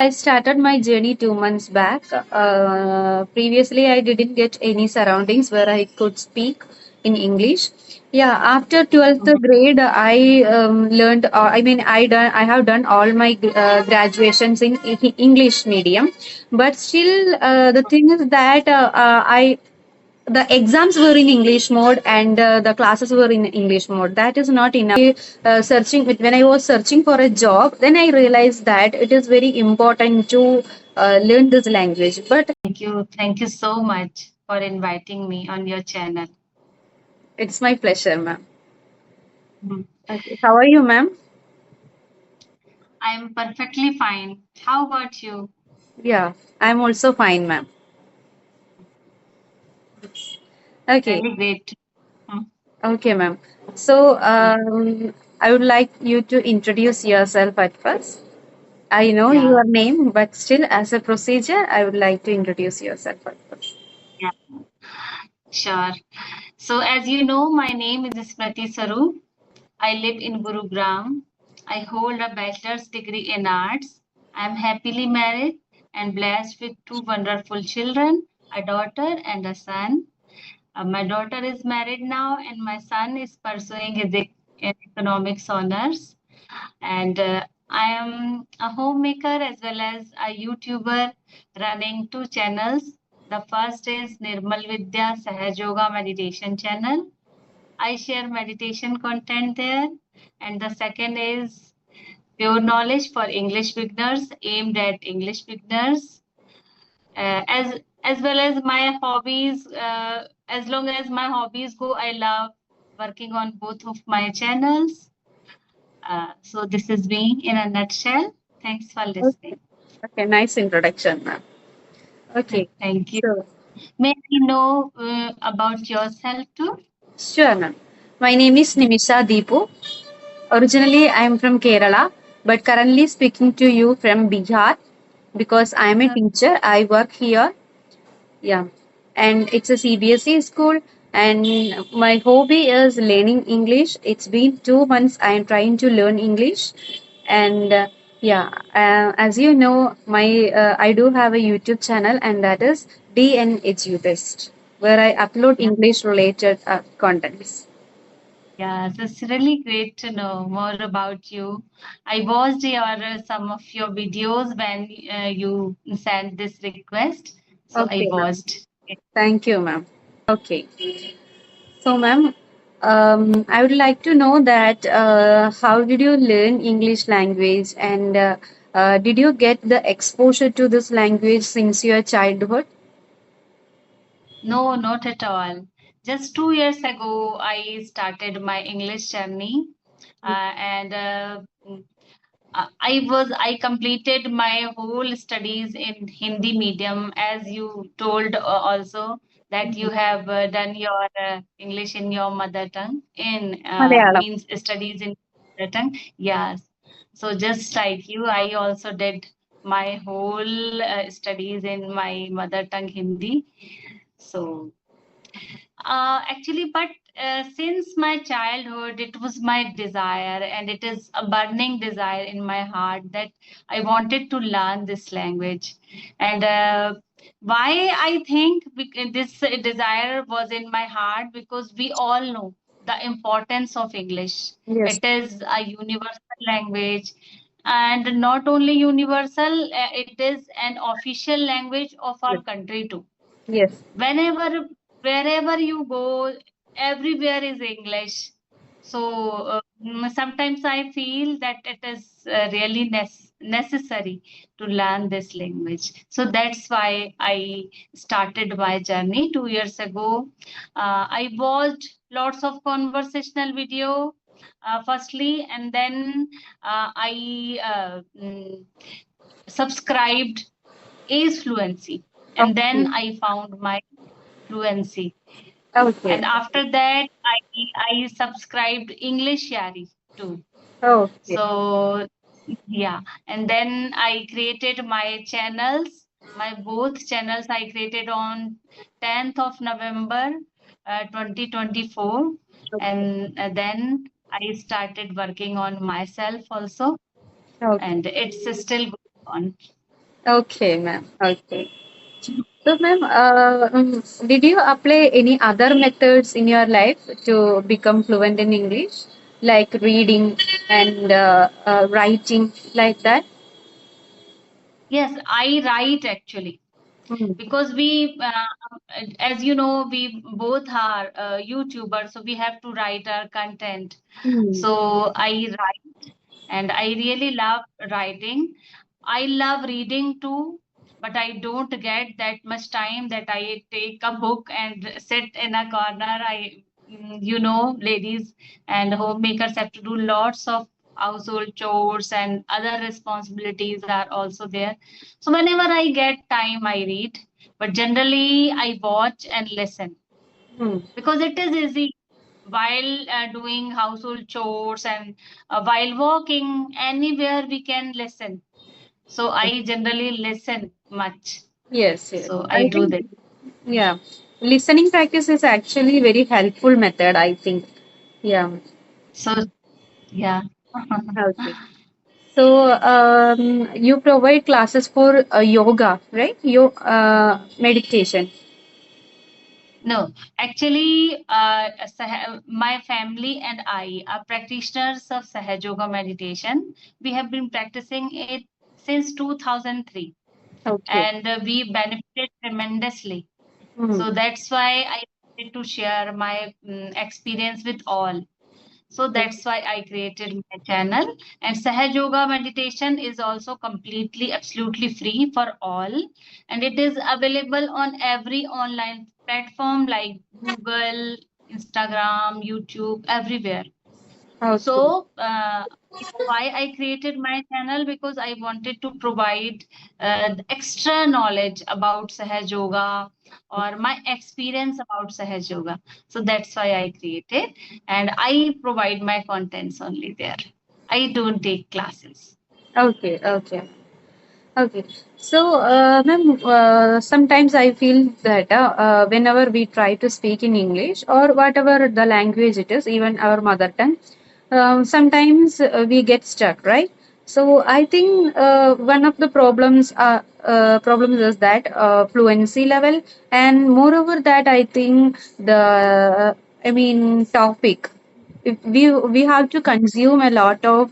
I started my journey 2 months back. Previously, I didn't get any surroundings where I could speak in English. Yeah, after 12th Mhm. grade, I learned. I have done all my graduations in English medium. But still, the thing is that I the exams were in English mode and the classes were in English mode. That is not enough. Searching when I was searching for a job, then I realized that it is very important to learn this language. But Thank you. Thank you so much for inviting me on your channel. it's my pleasure, ma'am. Mhm. Okay. How are you, ma'am? I'm perfectly fine. How about you? Yeah, I'm also fine, ma'am. Okay, Really great. Mhm. okay, ma'am. So Mm. I would like you to introduce yourself at first. I know Yeah, your name, but still, as a procedure, I would like to introduce yourself at first. yeah, sure. So, as you know, my name is Smriti Saru. I live in Gurugram. I hold a bachelor's degree in arts. I'm happily married and blessed with two wonderful children, a daughter and a son. My daughter is married now, and my son is pursuing his economics honors. And I am a homemaker as well as a YouTuber running two channels. The first is Nirmal Vidya Sahaj Yoga Meditation channel. I share meditation content there. And the second is Pure Knowledge for English beginners, aimed at English beginners. As well as my hobbies, as long as my hobbies go, I love working on both of my channels. So this is me in a nutshell. Thanks for Okay. listening. Okay, nice introduction, ma'am. Okay, Thank you. so May I know about yourself too? sure, ma'am. My name is Nimisha Deepu. Originally, I am from Kerala, but currently speaking to you from Bihar because I am a teacher. I work here. Yeah, and it's a CBSE school, and my hobby is learning English. It's been 2 months I am trying to learn English, and as you know, my I do have a YouTube channel, and that is DN Edubest, where I upload Yeah. English related contents. Yeah, so it's really great to know more about you. I watched your some of your videos when you sent this request, so I Okay, ma'am. watched. Thank you, ma'am. Okay. So, ma'am, I would like to know that how did you learn English language and did you get the exposure to this language since your childhood? No, not at all. Just 2 years ago, I started my English journey, and I completed my whole studies in Hindi medium, as you told also that you have done your English in your mother tongue in Malayalam. means studies in mother tongue. Yes. So just like you, I also did my whole studies in my mother tongue Hindi. So actually, but since my childhood, it was my desire, and it is a burning desire in my heart that I wanted to learn this language. And why I think this desire was in my heart, because we all know the importance of English. Yes, It is a universal language, and not only universal, it is an official language of yes, our country too. yes, Whenever, wherever you go, everywhere is English. So sometimes I feel that it is really necessary to learn this language. So that's why I started my journey 2 years ago. I watched lots of conversational video, firstly, and then I subscribed Ace Fluency, and then okay, I found my fluency. okay, And after that, I subscribed English Yari too. okay, So yeah, and then I created my channels. My both channels I created on 10th of November 2024, okay, and then I started working on myself also, okay. and it's still going on. Okay, ma'am. Okay. So, ma'am, did you apply any other methods in your life to become fluent in English, like reading and writing, like that? Yes, I write actually Hmm. because as you know, we both are YouTubers, so we have to write our content. Hmm. So I write, and I really love writing. I love reading too, but I don't get that much time that I take a book and sit in a corner. Ladies and homemakers have to do lots of household chores and other responsibilities are also there. So whenever I get time, I read, but generally I watch and listen Hmm. because it is easy while doing household chores and while walking anywhere we can listen. So I generally listen much. Yes, yes. So I I do think, that. yeah, listening practice is actually very helpful method, I think. Yeah. So yeah. Okay. So, you provide classes for yoga, right? Meditation. No, actually, my family and I are practitioners of Sahaj Yoga meditation. We have been practicing it since 2003, Okay. and we benefited tremendously. Hmm. So that's why I wanted to share my experience with all. So that's why I created my channel. And Sahaj Yoga meditation is also completely, absolutely free for all. And it is available on every online platform like Google, Instagram, YouTube, everywhere. Okay. So, why I created my channel because I wanted to provide the extra knowledge about Sahaj Yoga or my experience about Sahaj Yoga. So that's why I created, and I provide my contents only there. I don't take classes. Okay. Okay. Okay. So, ma'am, sometimes I feel that whenever we try to speak in English or whatever the language it is, even our mother tongue, sometimes we get stuck, right? So, I think one of the problems is that fluency level, and moreover that I think topic we have to consume a lot of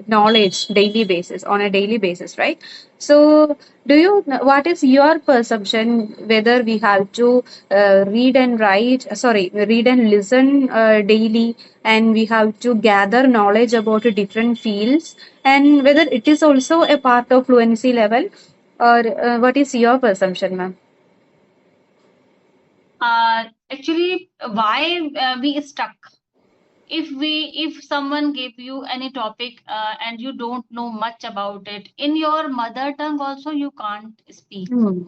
knowledge daily basis on a daily basis, right? So do you what is your perception whether we have to read and write sorry read and listen daily, and we have to gather knowledge about different fields, and whether it is also a part of fluency level, or what is your perception, ma'am? Actually, why we stuck? If someone give you any topic and you don't know much about it in your mother tongue, also you can't speak Hmm.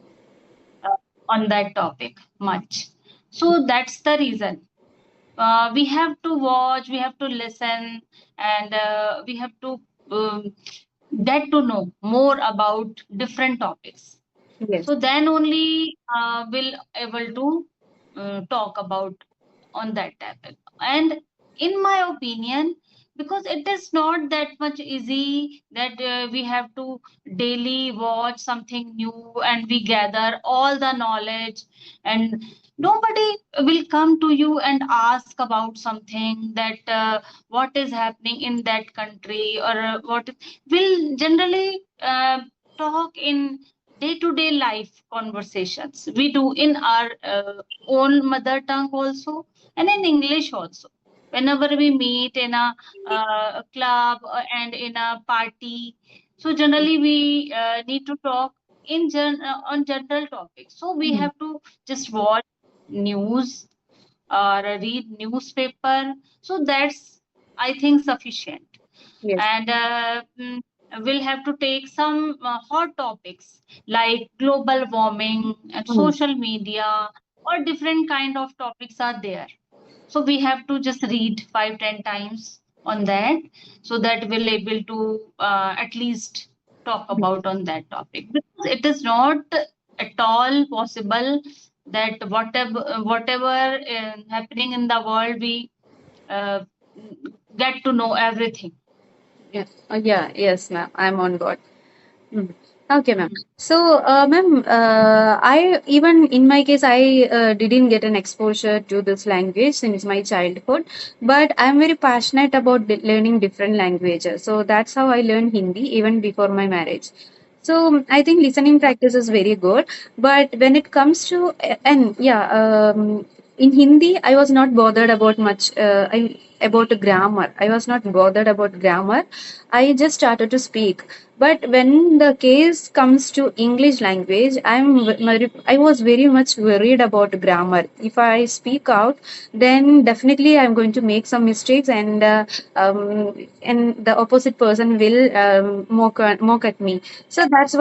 uh, on that topic much. So that's the reason. We have to watch, we have to listen, and we have to um, get to know more about different topics. Yes. So then only we'll able to talk about on that topic. And in my opinion, because it is not that much easy that we have to daily watch something new and we gather all the knowledge, and nobody will come to you and ask about something that what is happening in that country, or what will generally talk in day-to-day life conversations we do in our own mother tongue also, and in English also. Whenever we meet in a club and in a party, so generally we need to talk on general topics. So we Hmm. have to just watch news or read newspaper. So that's, I think, sufficient. Yes. And we'll have to take some hot topics like global warming and Hmm. social media, or different kind of topics are there. So we have to just read 5-10 times on that, so that we'll able to at least talk about on that topic, because it is not at all possible that whatever happening in the world we uh, get to know everything. Yeah. Yeah. Yes, ma'am. I'm on board. Mm. Okay, ma'am. So, ma'am, I even in my case, I didn't get an exposure to this language since my childhood, but I'm very passionate about learning different languages. So that's how I learned Hindi even before my marriage. So I think listening practice is very good, but when it comes to and yeah, in Hindi, I was not bothered about much. About grammar, I was not bothered about grammar. I just started to speak. But when the case comes to English language, I was very much worried about grammar. If I speak out, then definitely I'm going to make some mistakes, and the opposite person will mock at me. So that's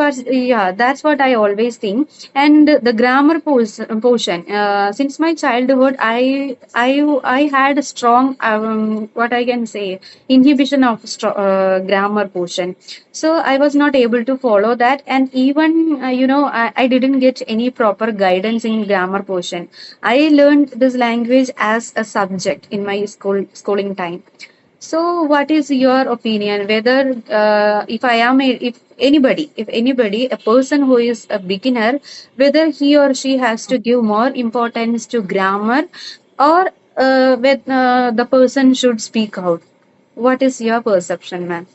what I always think. And the grammar portion, since my childhood, I had a strong what I can say inhibition of grammar portion. So I was not able to follow that, and even I didn't get any proper guidance in grammar portion. I learned this language as a subject in my schooling time. So, what is your opinion? Whether if anybody, a person who is a beginner, whether he or she has to give more importance to grammar, or the person should speak out. What is your perception, ma'am?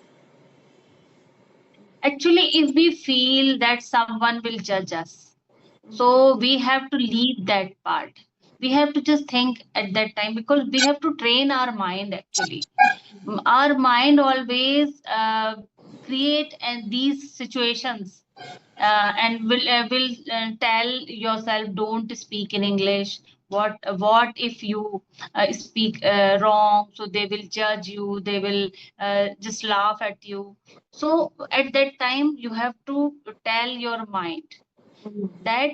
Actually, if we feel that someone will judge us, so we have to leave that part. We have to just think at that time, because we have to train our mind actually. Our mind always create these situations, and will tell yourself, don't speak in English. What if you speak wrong? So they will judge you, they will just laugh at you. So at that time you have to tell your mind that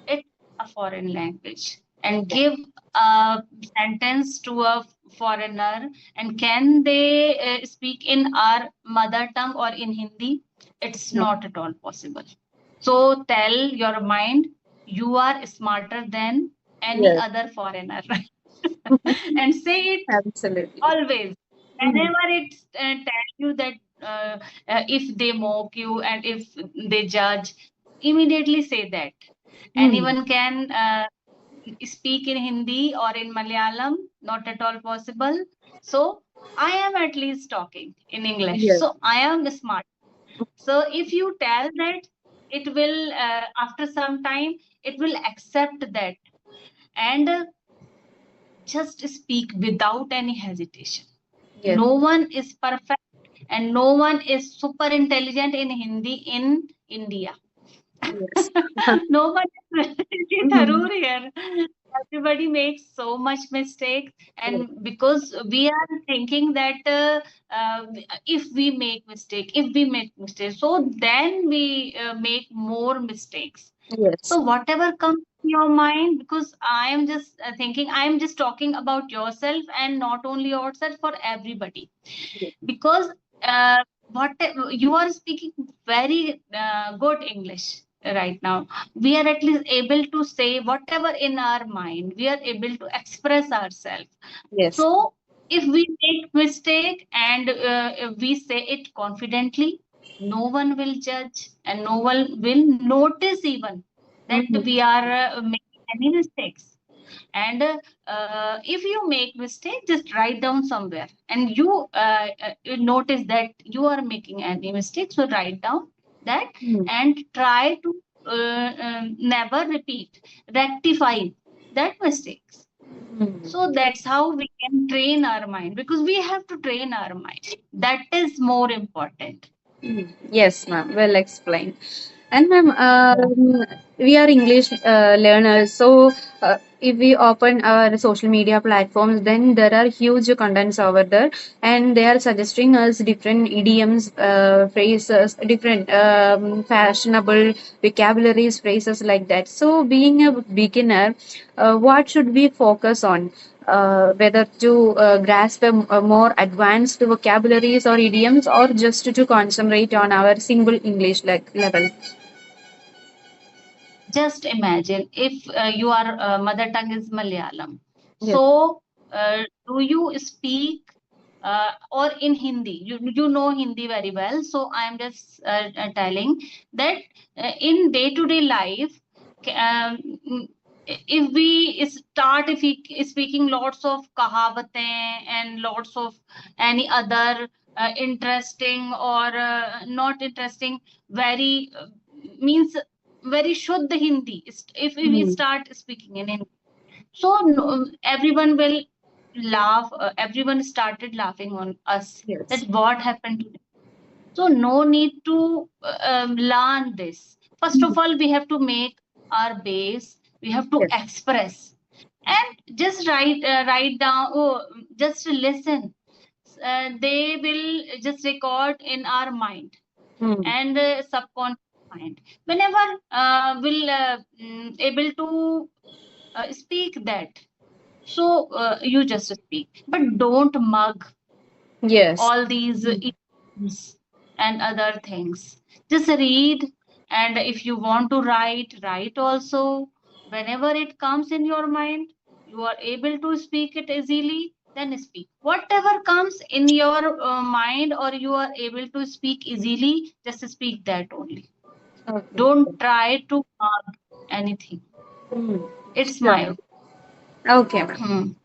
it's a foreign language, and give a sentence to a foreigner, and can they speak in our mother tongue or in Hindi? It's No. not at all possible. So tell your mind you are smarter than any Yes. other foreigner. And say it Absolutely. always. Mhm. Whenever it tell you that if they mock you and if they judge, immediately say that. Mhm. Anyone can speak in Hindi or in Malayalam, not at all possible. So I am at least talking in English. Yes. So I am smart. So if you tell that, it will, after some time, it will accept that, and just speak without any hesitation. Yes. No one is perfect, and no one is super intelligent in Hindi in India. Yes. No one is Mhm. Tharoor here. Everybody makes so much mistakes, Yes. and because we are thinking that if we make mistakes, so then we make more mistakes. Yes. So whatever comes to your mind, because I am just thinking, I am just talking about yourself, and not only yourself, for everybody. Yes. Because what you are speaking very good English right now. We are at least able to say whatever in our mind. We are able to express ourselves. Yes. So if we make mistake, and if we say it confidently, no one will judge, and no one will notice even that Mhm. we are making any mistakes. And if you make mistake, just write down somewhere, and you notice that you are making any mistake, so write down that, Mhm. and try to never repeat, rectify that mistakes. Mhm. So that's how we can train our mind, because we have to train our mind. That is more important. Yes, ma'am. Well explained. And ma'am, Yeah. we are English learners, so if we open our social media platforms, then there are huge contents over there, and they are suggesting us different idioms, phrases, different fashionable vocabularies, phrases like that. So, being a beginner, what should we focus on? Whether to grasp a more advanced vocabularies or idioms, or just to concentrate on our single English level. Just imagine if your mother tongue is Malayalam. Yes. So, do you speak? or in Hindi. You know Hindi very well, so I am just telling that in day-to-day life, um, if we start if we speaking lots of kahavatein and lots of any other interesting or not interesting, very means very shuddh Hindi. If we Mm. start speaking in Hindi, so no, everyone will laugh. Everyone started laughing on us. That Yes. what happened to them. So no need to learn this. First of Mm. all, we have to make our base. We have to Yes. express and just write down. Oh, just listen. They will just record in our mind Mm. and subconscious mind. Whenever will able to speak that, so you just speak, but don't mug Yes. all these idioms and other things. Just read, and if you want to write, write also. Whenever it comes in your mind, you are able to speak it easily, then speak. Whatever comes in your mind or you are able to speak easily, just speak that only. Okay. Don't try to mug anything. Mm. It's my Sure. Okay, ma'am. opinion.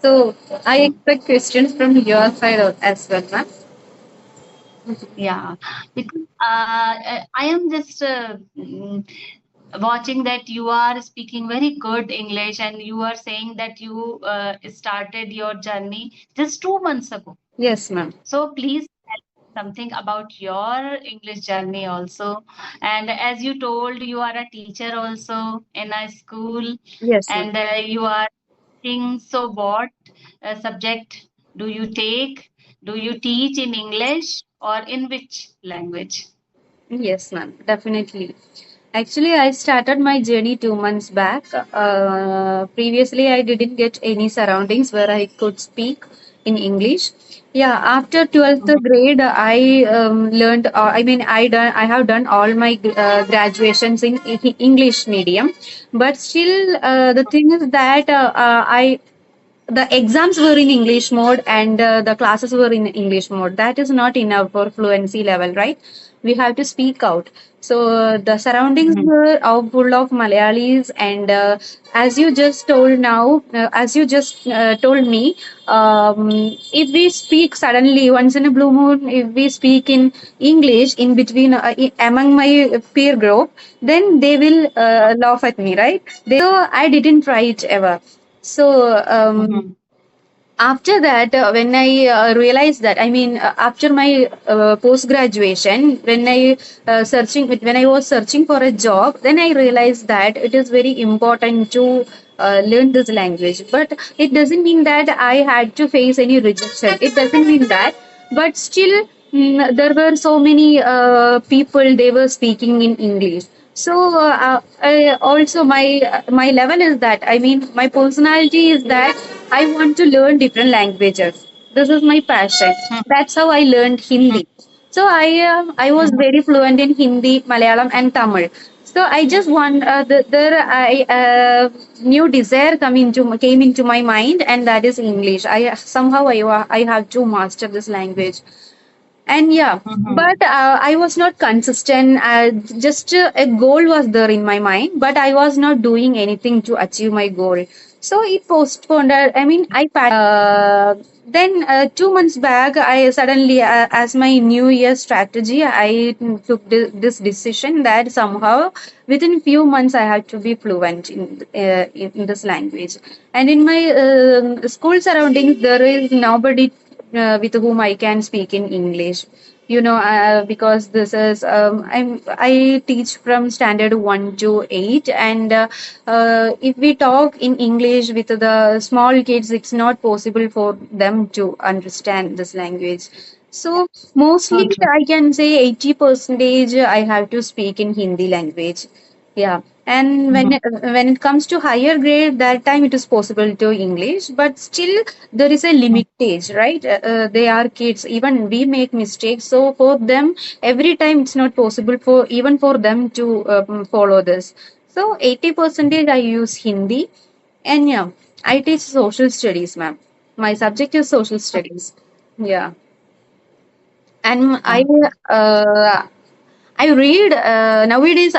So I Hmm. expect questions from your side as well, ma'am. Yeah, because I am just watching that you are speaking very good English and you are saying that you started your journey just 2 months ago. Yes, ma'am. So please tell something about your English journey also. And as you told, you are a teacher also in a school Yes, ma'am. and you are teaching. So what subject do you take? Do you teach in English or in which language? Yes, ma'am. Definitely. Actually, I started my journey 2 months back. Previously, I didn't get any surroundings where I could speak in English. Yeah, after 12th Mhm. grade, I learned. I mean, I have done all my graduations in English medium, but still, the thing is that I the exams were in English mode and the classes were in English mode. That is not enough for fluency level, right? We have to speak out. So the surroundings Mhm. were all full of Malayalis, and as you just told now, as you just told me, if we speak suddenly once in a blue moon, if we speak in English in between among my peer group, then they will laugh at me, right? So I didn't try it ever. So Mhm. after that, when I realized that, I mean, after my post graduation, when I was searching for a job, then I realized that it is very important to learn this language. But it doesn't mean that I had to face any rejection. It doesn't mean that, but still, there were so many people, they were speaking in English. So I also my level is that, I mean, my personality is that I want to learn different languages. This is my passion. Mhm. That's how I learned Hindi. So I was Mhm. very fluent in Hindi, Malayalam, and Tamil. So I just want there I new desire came into my mind, and that is English. I have to master this language. And yeah, Mhm. but I was not consistent. Just a goal was there in my mind, but I was not doing anything to achieve my goal. So it postponed. I mean, then 2 months back, I suddenly, as my New Year strategy, I took this decision that somehow within few months I had to be fluent in this language. And in my school surroundings, there is nobody with whom I can speak in English. Because this is I teach from standard 1 to 8, and if we talk in English with the small kids, it's not possible for them to understand this language. So So mostly true. I can say 80 percentage I have to speak in Hindi language. Yeah. And Mhm. when it comes to higher grade, that time it is possible to English, but still there is a limitage, right? They are kids. Even we make mistakes, so for them, every time it's not possible for even for them to follow this. So 80 percentage I use Hindi, and yeah, I teach social studies, ma'am. My subject is social studies. Yeah. And Uh, uh, I read nowadays.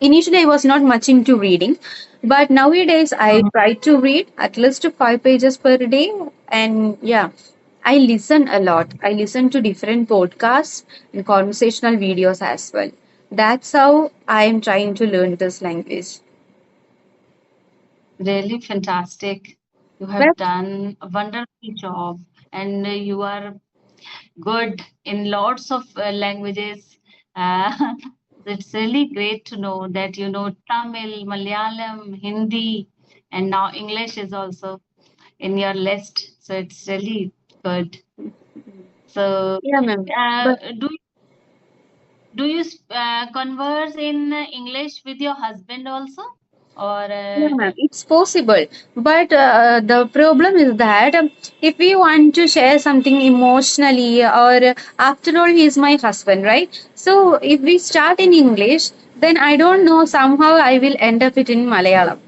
Initially, I was not much into reading, but nowadays I mhm. try to read at least 5 pages per day. And yeah, I listen a lot. I listen to different podcasts and conversational videos as well. That's how I am trying to learn this language. Really fantastic. You Well, have done a wonderful job, and you are good in lots of languages. Uh, it's really great to know that you know Tamil, Malayalam, Hindi, and now English is also in your list. So it's really good. So, yeah, ma'am. uh, But do do you converse in English with your husband also, or yeah, ma'am, it's possible. But the problem is that if we want to share something emotionally, or after all, he is my husband, right? So if we start in English, then I don't know, somehow I will end up it in Malayalam.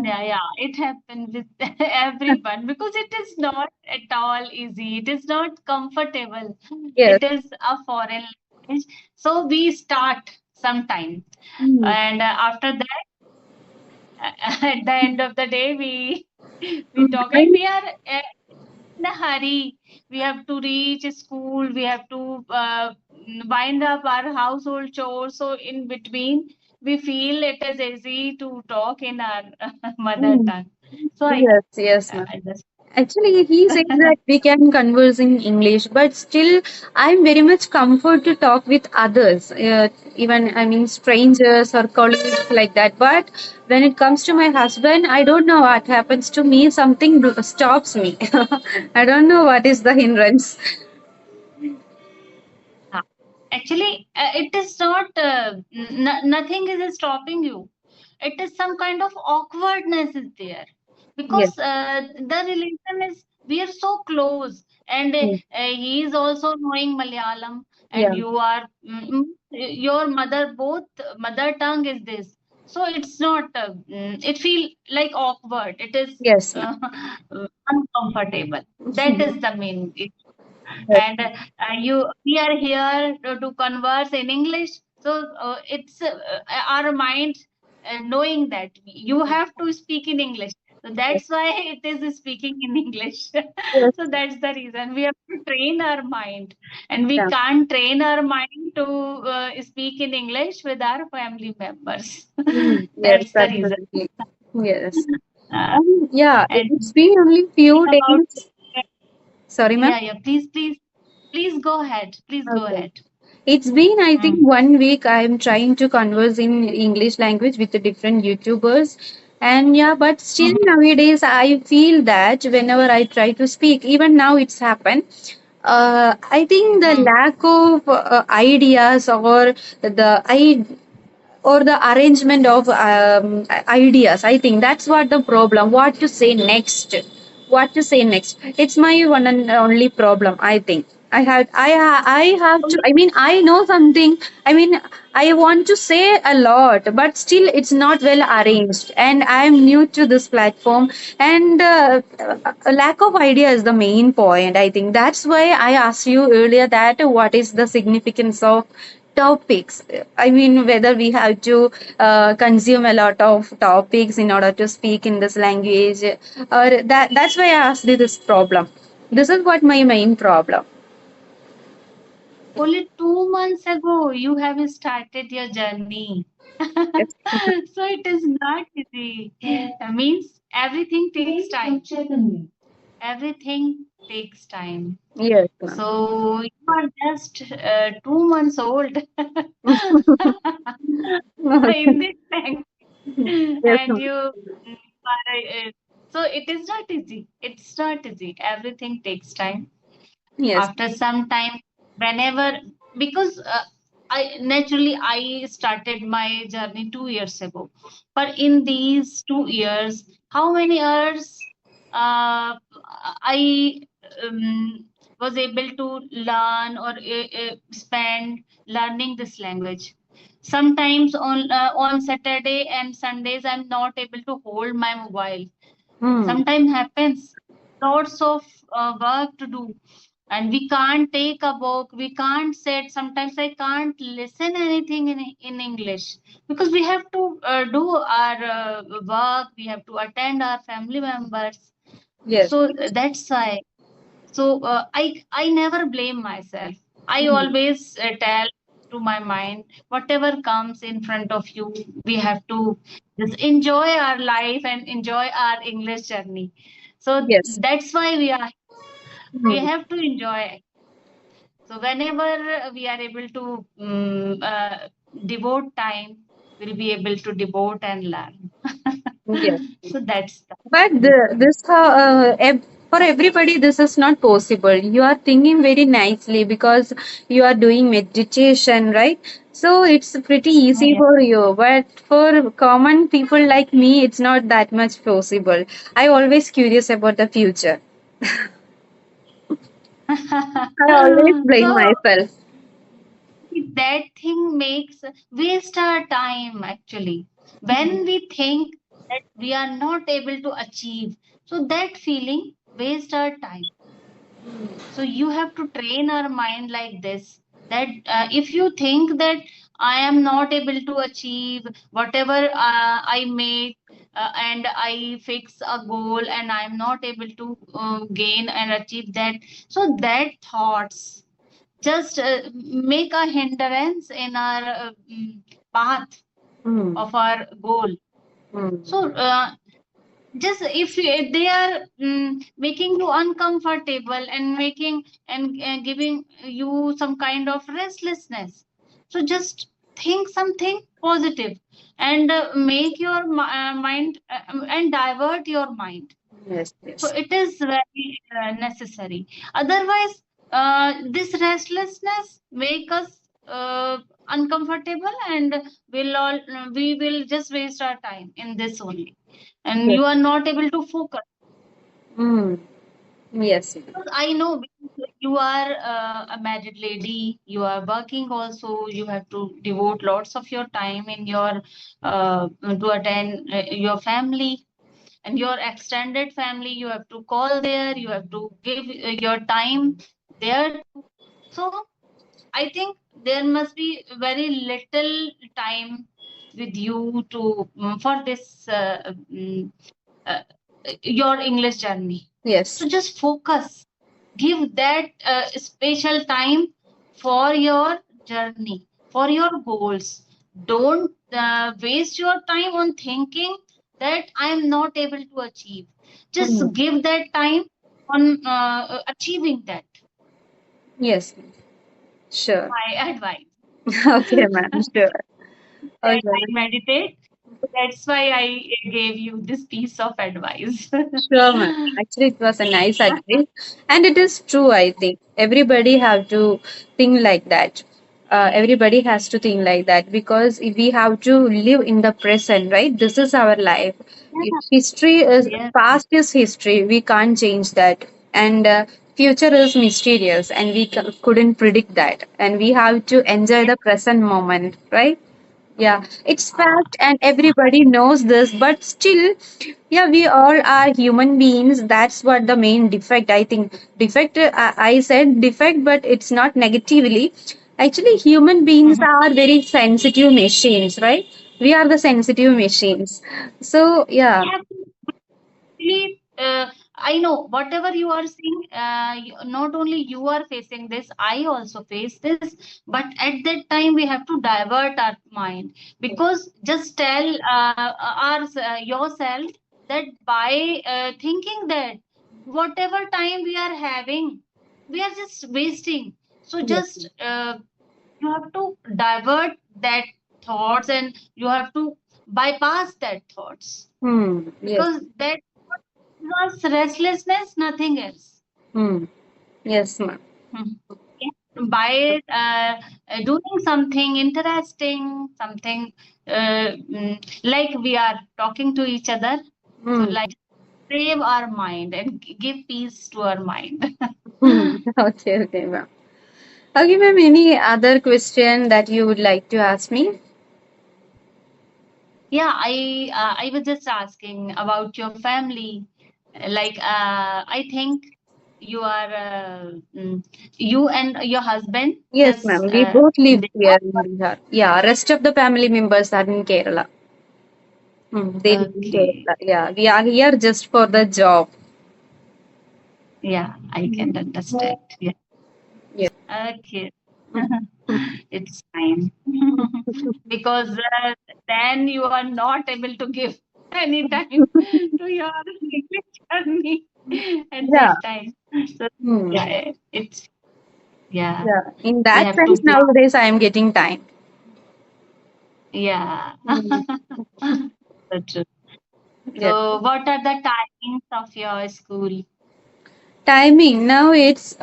yeah, yeah, it happens with everyone because it is not at all easy. It is not comfortable. Yes. It is a foreign language. So we start sometime, Mm. and after that, at the end of the day, we we Mm, talk like I- we are in a hurry. We have to reach school. We have to wind up our household chores. So in between, we feel it is easy to talk in our mother mm, tongue. So I yes, yes, ma'am. understand. Actually, he says that we can converse in English, but still, I'm very much comfort to talk with others, even I mean strangers or colleagues like that. But when it comes to my husband, I don't know what happens to me. Something stops me. I don't know what is the hindrance. Huh. Actually, it is not, nothing is stopping you. It is some kind of awkwardness is there Yes, because the relation is, we are so close, and yes, he is also knowing Malayalam, and yeah, you are, your mother, both mother tongue is this. So it's not, it feel like awkward. It is yes, ma'am. uncomfortable. That is the main, Yes, and you we are here to converse in English, so it's our mind knowing that you have to speak in English, so yes, that's why it is speaking in English. yes, So that's the reason we have to train our mind, and we yeah. can't train our mind to speak in English with our family members. Yes, That's the reason. absolutely. Yes. uh, Yeah, and it's been only few about, days. Sorry, ma'am. yeah, yeah, please go ahead, please go Okay. ahead. It's been, I think, Mm. 1 week I'm trying to converse in English language with the different YouTubers. And yeah, but still Mhm. nowadays I feel that whenever I try to speak, even now it's happened. I think the Mm. lack of ideas or the arrangement of ideas, I think that's what the problem, what to say next, what to say next. It's my one and only problem, I think. I have to, I mean, I know something, I mean, I want to say a lot, but still it's not well Mm. arranged, and I am new to this platform. And a lack of idea is the main point, I think. That's why I asked you earlier that what is the significance of topics. I mean, whether we have to consume a lot of topics in order to speak in this language, or that's why I asked you this problem. This is what my main problem. Only 2 months ago, you have started your journey. Yes. So it is not easy. Means everything takes time. Everything takes time. Yes, ma'am. So you are just 2 months old in this language, Yes, and ma'am. you are, so it is not easy. It's not easy. Everything takes time. Yes. After some time, whenever, because I started my journey 2 years ago, but in these 2 years, how many hours I was able to learn or spend learning this language. Sometimes on Saturday and Sundays I'm not able to hold my mobile. Hmm. Sometimes happens. lots of work to do, and we can't take a book, we can't sit, sometimes I can't listen anything in English, because we have to do our work, we have to attend our family members. Yes. So that's why. So I never blame myself. I Mm. always tell to my mind, whatever comes in front of you, we have to just enjoy our life and enjoy our English journey. So Yes. that's why we Mm. have to enjoy. So whenever we are able to devote time, we'll be able to devote and learn. Yes. So that's the But for everybody, this is not possible. You are thinking very nicely because you are doing meditation, right? So it's pretty easy yeah. for you. But for common people like me, it's not that much possible. I always curious about the future. I always blame So myself. that thing makes waste our time actually. Mm. When we think that we are not able to achieve, so that feeling waste our time. So you have to train our mind like this, that if you think that I am not able to achieve whatever I make, and I fix a goal and I am not able to gain and achieve that, so that thoughts just make a hindrance in our path Mm. of our goal. Mm. So just if they are making you uncomfortable and making and giving you some kind of restlessness, so just think something positive and make your mind and divert your mind. Yes, So yes. it is very necessary. Otherwise, this restlessness make us uncomfortable, and we will just waste our time in this only, and Yes. you are not able to focus. Mm. Yes. Because I know, because you are a married lady, you are working also, you have to devote lots of your time in your to attend your family and your extended family. You have to call there, you have to give your time there too. So I think there must be very little time with you to for this uh, your English journey. Yes. So just focus, give that special time for your journey, for your goals. Don't waste your time on thinking that I am not able to achieve. Just Mm. give that time on achieving that. Yes. Sure. My advice. Okay, ma'am. Sure. That I Okay. meditate. That's why I gave you this piece of advice. Sure, ma'am. Actually, it was a nice advice, and it is true. I think everybody have to think like that. Everybody has to think like that because if we have to live in the present, right? This is our life. If history is Yeah. past is history, we can't change that, and future is mysterious, and we couldn't predict that. And we have to enjoy Yeah. the present moment, right? Yeah, it's fact, and everybody knows this, but still, yeah, we all are human beings. That's what the main defect, I think. Defect, I said defect, but it's not negatively. Actually, human beings Mhm. are very sensitive machines, right? We are the sensitive machines. So, yeah. We have to really, I know whatever you are saying, not only you are facing this, I also face this, but at that time we have to divert our mind, because just tell yourself that by thinking that whatever time we are having, we are just wasting. So Yes. just you have to divert that thoughts, and you have to bypass that thoughts, Hmm. Yes. because that was restlessness, nothing else. Hmm. Yes, ma'am. Mhm. By doing something interesting, something like we are talking to each other, so Hmm. like save our mind and give peace to our mind. Hmm. Okay, okay, ma'am. Okay, ma'am, any other question that you would like to ask me? Yeah, I was just asking about your family. Like I think you are you and your husband Yes, just ma'am. We both live they here in Bihar. Yeah, rest of the family members are in Kerala. They live in okay. Kerala. Yeah, we are here just for the job. Yeah, I can understand. Yeah. Yes. Okay. It's fine. Because then you are not able to give any time to your English journey at Yeah. that time. So Hmm. yeah, it's yeah, Yeah. In we that have to sense, plan. nowadays I am getting time. Yeah. Hmm. So true. Yes. So what are the timings of your school? Timing now it's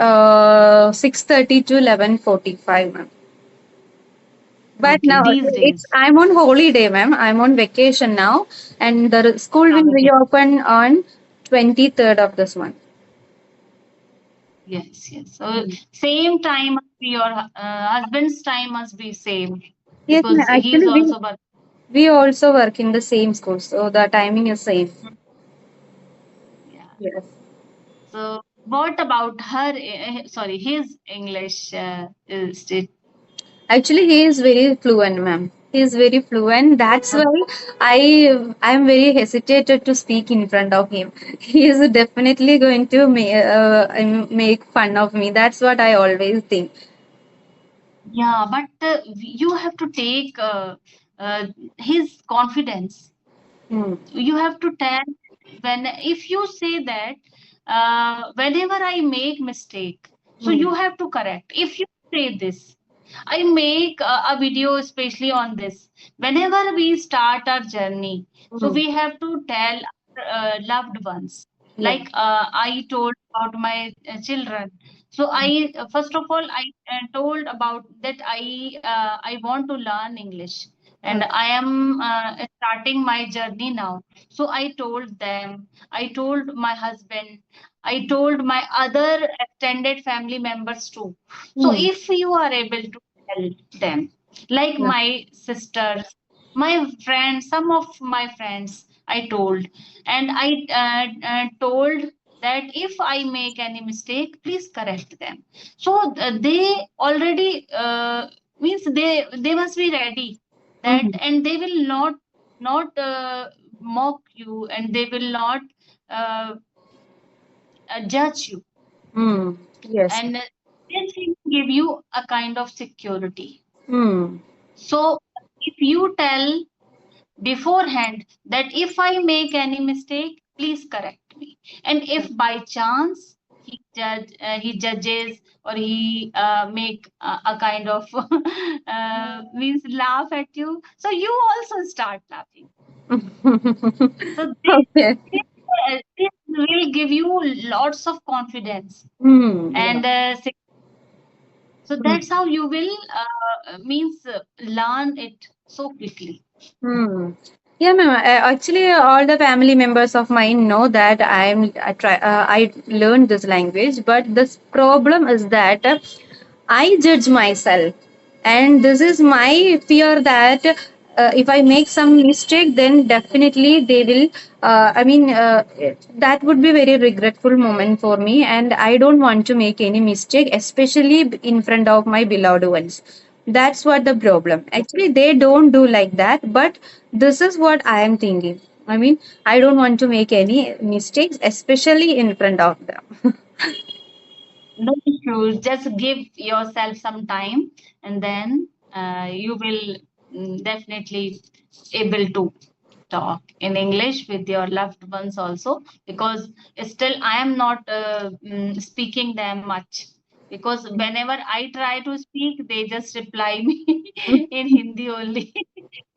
6:30 to 11:45, ma'am. But Okay, now these it's days. I'm on holiday, ma'am. I'm on vacation now, and the school will Okay. reopen on 23rd of this month. Yes, yes. So same time must be your husband's time must be same Yes, because he's actually also working. we also work in the same school, so the timing is same. Yeah. Yes. So what about her? Sorry, his English is it? Actually, he is very fluent, ma'am. He is very fluent. That's Okay. why I am very hesitated to speak in front of him. He is definitely going to make fun of me. That's what I always think. Yeah, but you have to take uh, his confidence. Hmm. You have to tell when if you say that whenever I make mistake, so Hmm. you have to correct. If you say this, I make a video especially on this. Whenever we start our journey, so Hmm. we have to tell our loved ones. Yeah. Like I told about my children. So I first of all I told about that I want to learn English Hmm. and I am starting my journey now. So I told them, I told my husband, I told my other extended family members too. So Hmm. if you are able to tell them, like Yeah. my sisters, my friends, some of my friends, I told, and I told that if I make any mistake, please correct them. So they already means they must be ready that, Hmm. and they will not mock you, and they will not uh, judge you, Hmm. Yes. and this will give you a kind of security. Hmm. So if you tell beforehand that if I make any mistake, please correct me. And if by chance he judges or he make a kind of means laugh at you, so you also start laughing. So Okay. this will give you lots of confidence Hmm. Yeah. and so Hmm. that's how you will means learn it so quickly. Hmm. Yeah, ma'am. Actually, all the family members of mine know that I learned this language, but this problem is that I judge myself, and this is my fear that if I make some mistake, then definitely they will. That would be very regretful moment for me, and I don't want to make any mistake, especially in front of my beloved ones. That's what the problem. Actually, they don't do like that, but this is what I am thinking. I mean, I don't want to make any mistakes, especially in front of them. No issues. Just give yourself some time, and then you will definitely able to talk in English with your loved ones also. Because still, I am not speaking them much. Because whenever I try to speak, they just reply me in Hindi only.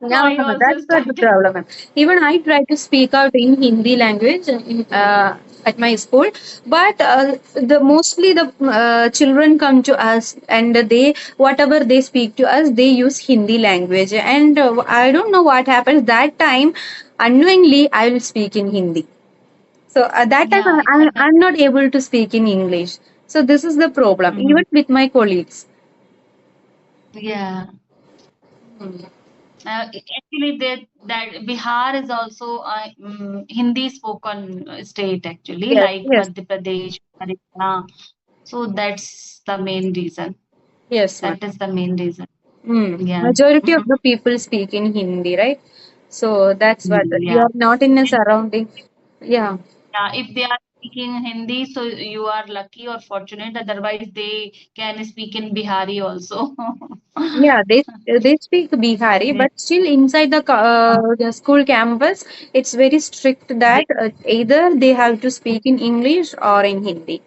So Yeah, I also that's what the started. problem is. Even I try to speak out in Hindi language at my school, but the mostly the children come to us and they whatever they speak to us, they use Hindi language, and I don't know what happens that time. Unknowingly, I will speak in Hindi. So at that time, Yeah, I can. I'm not able to speak in English. So this is the problem, Mhm. even with my colleagues. Yeah. Actually, that Bihar is also a Hindi spoken state, actually, Yes, like yes, Madhya Pradesh, Haryana. So that's the main reason. yes, ma'am. That is the main reason. Yeah. Majority of the people speak in Hindi, right? So that's what you Yeah. are not in a surrounding. Yeah, Yeah. If they are speaking Hindi, so you are lucky or fortunate. Otherwise, they can speak in Bihari also. yeah, they speak Bihari, Yeah. but still inside the school campus, it's very strict that either they have to speak in English or in Hindi.